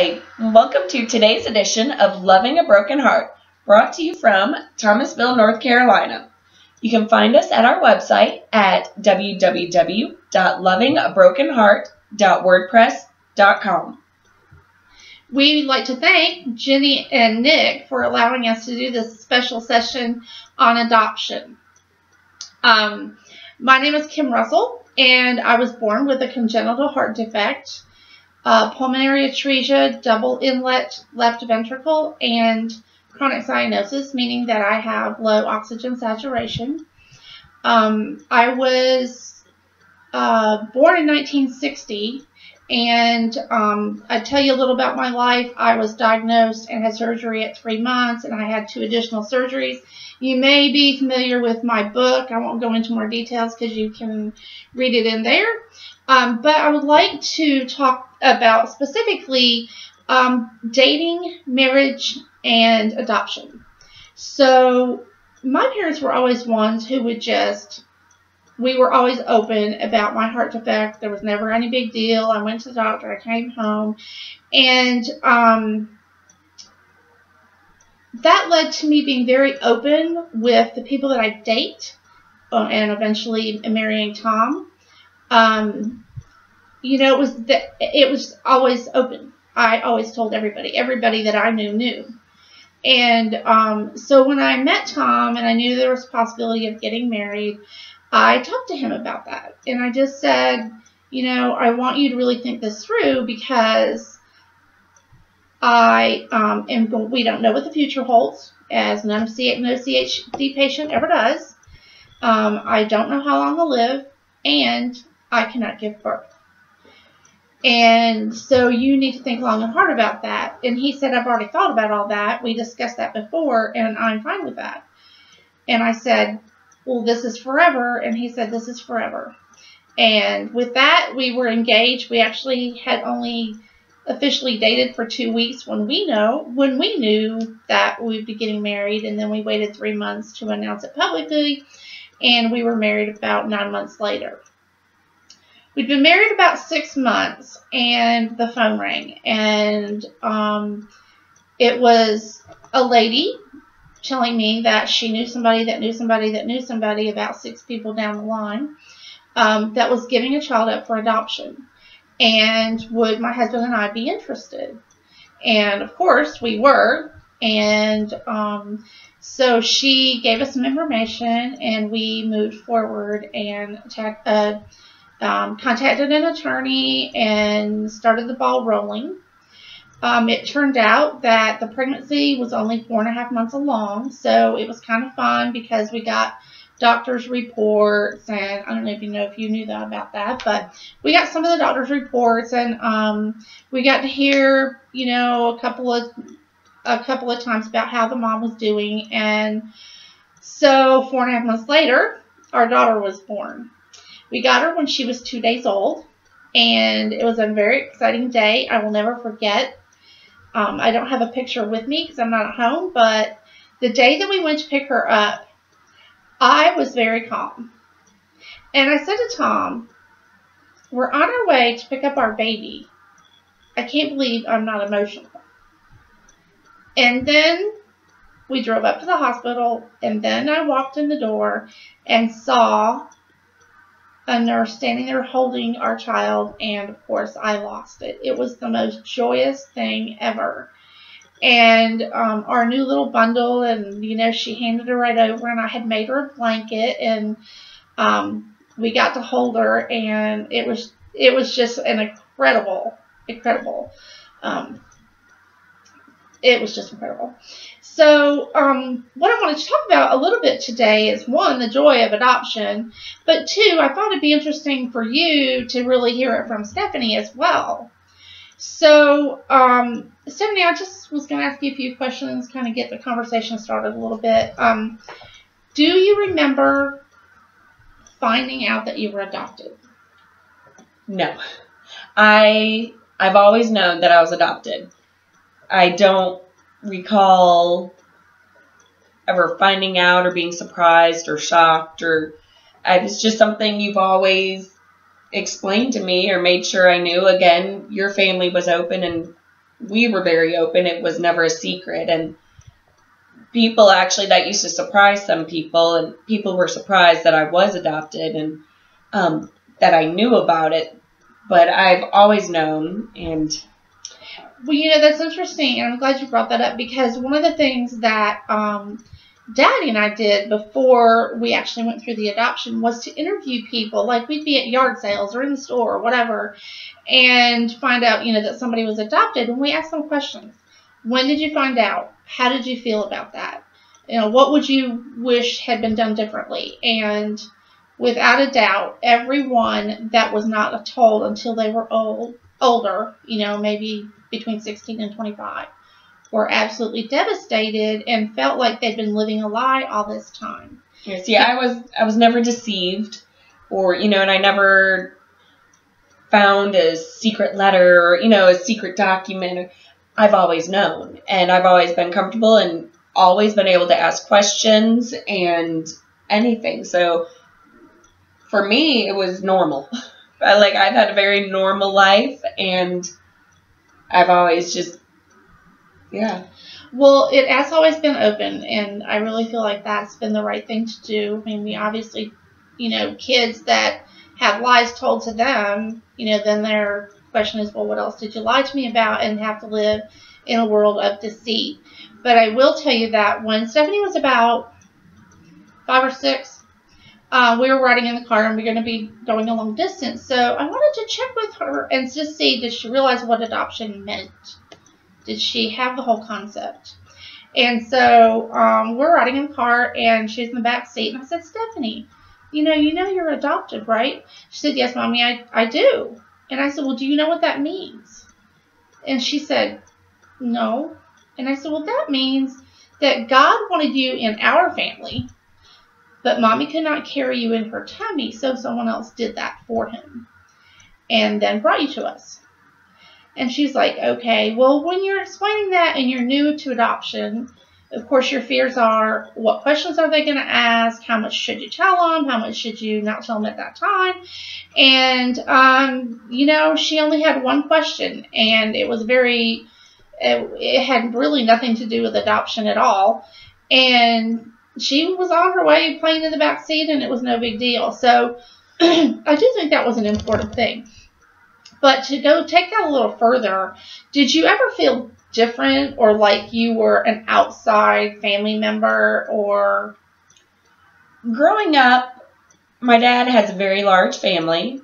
Hi, welcome to today's edition of Loving a Broken Heart, brought to you from Thomasville, North Carolina. You can find us at our website at www.lovingabrokenheart.wordpress.com. We'd like to thank Jeni and Nick for allowing us to do this special session on adoption. My name is Kim Russell, and I was born with a congenital heart defect, pulmonary atresia, double inlet left ventricle, and chronic cyanosis, meaning that I have low oxygen saturation. I was born in 1960, and I tell you a little about my life. I was diagnosed and had surgery at 3 months, and I had 2 additional surgeries. You may be familiar with my book. I won't go into more details because you can read it in there. But I would like to talk about specifically dating, marriage, and adoption. So my parents were always ones who would we were always open about my heart defect. There was never any big deal. I went to the doctor. I came home. And that led to me being very open with the people that I date and eventually marrying Tom. It was always open. I always told everybody that I knew. And so when I met Tom and I knew there was a possibility of getting married, I talked to him about that. And I just said, I want you to really think this through because we don't know what the future holds, as no CHD patient ever does. I don't know how long I'll live, and I cannot give birth. And so you need to think long and hard about that. And he said, I've already thought about all that. We discussed that before, and I'm fine with that. And I said, well, this is forever. And he said, this is forever. And with that, we were engaged. We actually had only officially dated for 2 weeks when we knew that we'd be getting married. And then we waited 3 months to announce it publicly. And we were married about 9 months later. We'd been married about 6 months, and the phone rang, and it was a lady telling me that she knew somebody that knew somebody that knew somebody about 6 people down the line that was giving a child up for adoption, and would my husband and I be interested? And of course we were, and so she gave us some information, and we moved forward and contacted an attorney and started the ball rolling. It turned out that the pregnancy was only 4.5 months along, so it was kind of fun because we got doctor's reports, and I don't know if you knew that about that, but we got some of the doctor's reports, and we got to hear, a couple of times about how the mom was doing, and so 4.5 months later, our daughter was born. We got her when she was 2 days old, and it was a very exciting day. I will never forget. I don't have a picture with me because I'm not at home, but the day that we went to pick her up, I was very calm. And I said to Tom, we're on our way to pick up our baby. I can't believe I'm not emotional. And then we drove up to the hospital, and then I walked in the door and saw a nurse standing there holding our child, and of course I lost it. It was the most joyous thing ever. And our new little bundle, and she handed her right over, and I had made her a blanket, and we got to hold her, and it was just an incredible it was just incredible. So what I wanted to talk about a little bit today is, 1, the joy of adoption, but 2, I thought it'd be interesting for you to really hear it from Stephanie as well. So Stephanie, I just was going to ask you a few questions, kind of get the conversation started a little bit. Do you remember finding out that you were adopted? No. I've always known that I was adopted. I don't recall ever finding out or being surprised or shocked, or it's just something you've always explained to me or made sure I knew. Again, your family was open, and we were very open. It was never a secret. And people actually, that used to surprise some people, and people were surprised that I was adopted and that I knew about it. But I've always known. And well, you know, that's interesting, and I'm glad you brought that up, because one of the things that Daddy and I did before we actually went through the adoption was to interview people. Like, we'd be at yard sales or in the store or whatever, and find out, you know, that somebody was adopted, and we asked them questions. When did you find out? How did you feel about that? You know, what would you wish had been done differently? And without a doubt, everyone that was not told until they were older, you know, maybe between 16 and 25, were absolutely devastated and felt like they'd been living a lie all this time. Yes, yeah, I was never deceived, or, you know, and I never found a secret letter or, you know, a secret document. I've always known, and I've always been comfortable and always been able to ask questions and anything. So for me, it was normal. Like, I've had a very normal life, and I've always just, yeah. Well, it has always been open, and I really feel like that's been the right thing to do. I mean, we obviously, you know, kids that have lies told to them, you know, then their question is, well, what else did you lie to me about, and have to live in a world of deceit. But I will tell you that when Stephanie was about 5 or 6, we were riding in the car, and we were going to be going a long distance. So I wanted to check with her and just see, did she realize what adoption meant? Did she have the whole concept? And so we're riding in the car, and she's in the back seat. And I said, Stephanie, you know you're adopted, right? She said, yes, Mommy, I do. And I said, well, do you know what that means? And she said, no. And I said, well, that means that God wanted you in our family, but Mommy could not carry you in her tummy, so someone else did that for him and then brought you to us. And she's like, okay, well, when you're explaining that and you're new to adoption, of course, your fears are, what questions are they going to ask? How much should you tell them? How much should you not tell them at that time? And, you know, she only had one question, and it was it had really nothing to do with adoption at all. And she was on her way playing in the back seat, and it was no big deal. So I do think that was an important thing. But to go take that a little further, did you ever feel different, or like you were an outside family member? Or growing up, my dad has a very large family,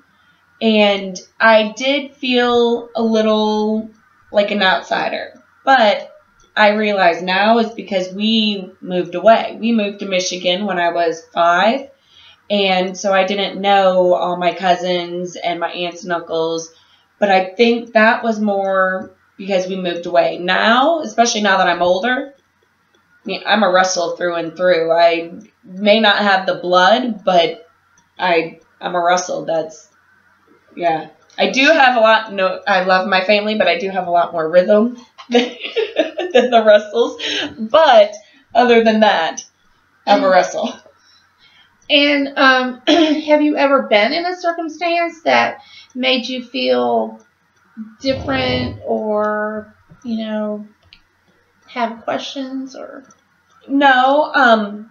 and I did feel a little like an outsider. But I realize now it's because we moved away. We moved to Michigan when I was 5, and so I didn't know all my cousins and my aunts and uncles. But I think that was more because we moved away. Now, especially now that I'm older, I mean, I'm a Russell through and through. I may not have the blood, but I'm a Russell. That's, yeah. I do have a lot, no, I love my family, but I do have a lot more rhythm than the Russells. But other than that, I'm a Russell. And have you ever been in a circumstance that made you feel different, or, you know, have questions? Or no,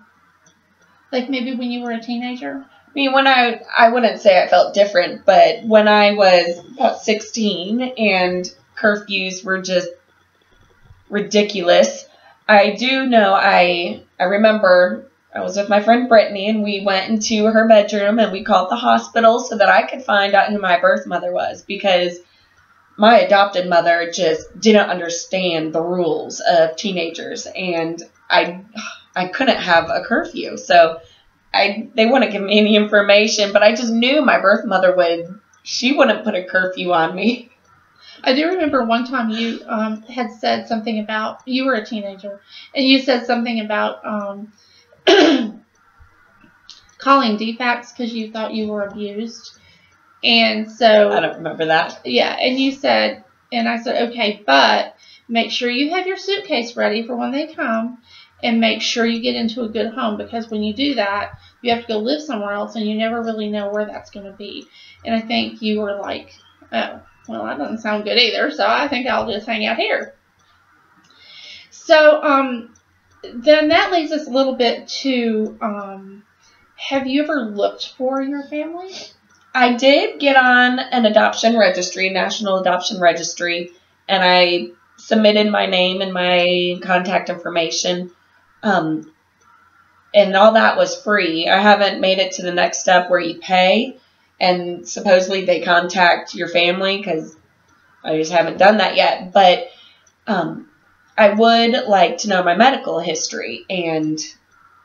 like maybe when you were a teenager? I mean, when I wouldn't say I felt different, but when I was about 16 and curfews were just ridiculous, I do know, I remember I was with my friend Brittany, and we went into her bedroom, and we called the hospital so that I could find out who my birth mother was, because my adopted mother just didn't understand the rules of teenagers, and I couldn't have a curfew. So they wouldn't give me any information, but I just knew my birth mother she wouldn't put a curfew on me. I do remember one time you had said something about, you were a teenager, and you said something about calling DFACS because you thought you were abused. And so I don't remember that. Yeah, and you said, and I said, okay, but make sure you have your suitcase ready for when they come, and make sure you get into a good home, because when you do that, you have to go live somewhere else, and you never really know where that's going to be. And I think you were like, oh. Well, that doesn't sound good either, so I think I'll just hang out here. So, then that leads us a little bit to, have you ever looked for your family? I did get on an adoption registry, National Adoption Registry, and I submitted my name and my contact information, and all that was free. I haven't made it to the next step where you pay, and supposedly they contact your family, because I just haven't done that yet. But I would like to know my medical history and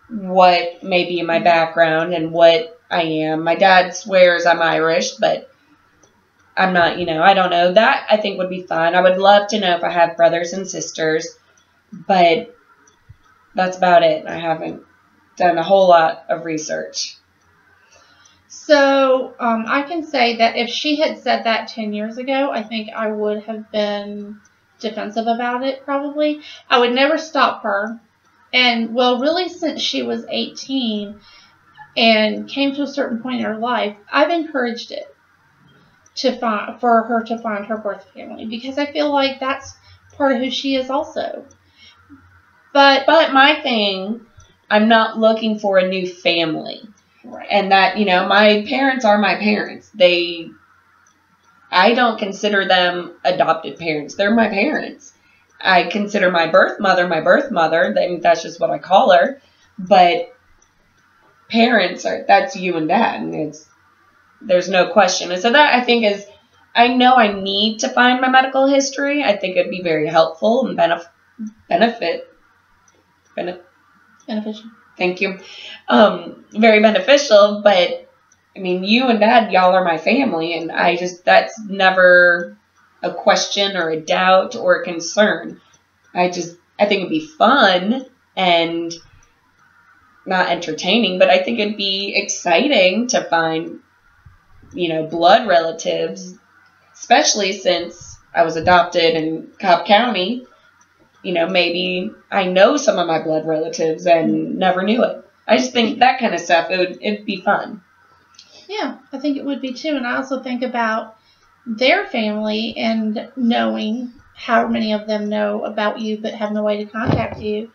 what may be in my background and what I am. My dad swears I'm Irish, but I'm not, I don't know. That I think would be fun. I would love to know if I have brothers and sisters, but that's about it. I haven't done a whole lot of research. So, I can say that if she had said that 10 years ago, I think I would have been defensive about it, probably. I would never stop her. And, well, really, since she was 18 and came to a certain point in her life, I've encouraged it for her to find her birth family, because I feel like that's part of who she is also. But my thing, I'm not looking for a new family. Right. And that, my parents are my parents. I don't consider them adopted parents. They're my parents. I consider my birth mother. That's just what I call her. But parents that's you and dad. And there's no question. And so that I think is, I know I need to find my medical history. I think it'd be very helpful and beneficial. Thank you. Very beneficial, but I mean, you and dad, y'all are my family, and that's never a question or a doubt or a concern. I think it'd be fun and not entertaining, but I think it'd be exciting to find, blood relatives, especially since I was adopted in Cobb County. Maybe I know some of my blood relatives and never knew it. I just think that kind of stuff, it'd be fun. Yeah, I think it would be too. And I also think about their family and knowing how many of them know about you but have no way to contact you.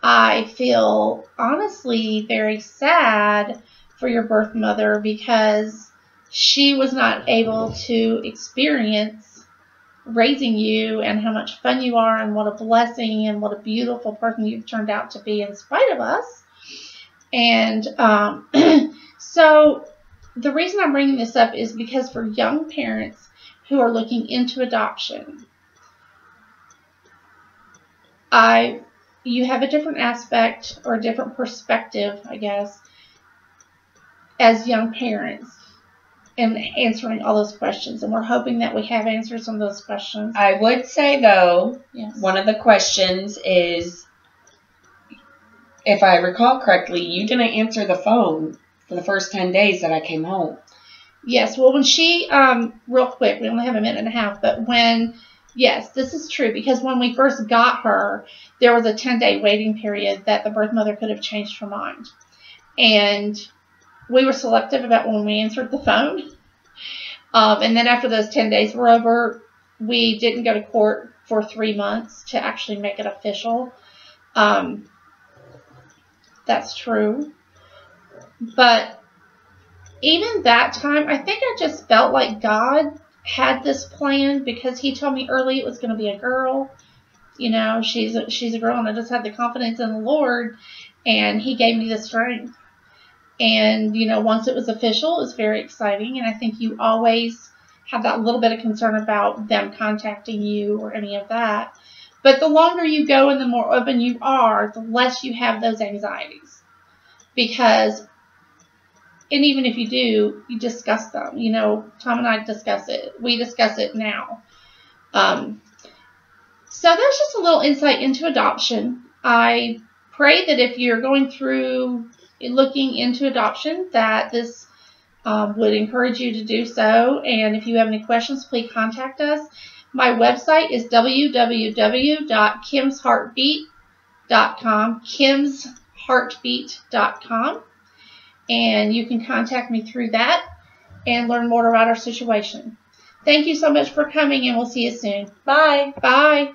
I feel honestly very sad for your birth mother, because she was not able to experience raising you and how much fun you are and what a blessing and what a beautiful person you've turned out to be in spite of us. And so the reason I'm bringing this up is because for young parents who are looking into adoption, you have a different aspect or a different perspective, I guess, as young parents in answering all those questions. And we're hoping that we have answers on those questions. I would say, though, yes, one of the questions is, if I recall correctly, you didn't answer the phone for the first 10 days that I came home. Yes. Well, when she, real quick, we only have a minute and a half, but yes, this is true, because when we first got her, there was a 10-day waiting period that the birth mother could have changed her mind. And we were selective about when we answered the phone. And then after those 10 days were over, we didn't go to court for 3 months to actually make it official. That's true. But even that time, I think I just felt like God had this plan, because he told me early it was going to be a girl. She's a girl, and I just had the confidence in the Lord, and he gave me the strength. And, once it was official, it was very exciting. And I think you always have that little bit of concern about them contacting you or any of that. But the longer you go and the more open you are, the less you have those anxieties. Because, and even if you do, you discuss them. Tom and I discuss it. We discuss it now. So that's just a little insight into adoption. I pray that if you're going through looking into adoption, that this would encourage you to do so. And if you have any questions, please contact us. My website is www.kimsheartbeat.com, kimsheartbeat.com. And you can contact me through that and learn more about our situation. Thank you so much for coming, and we'll see you soon. Bye. Bye.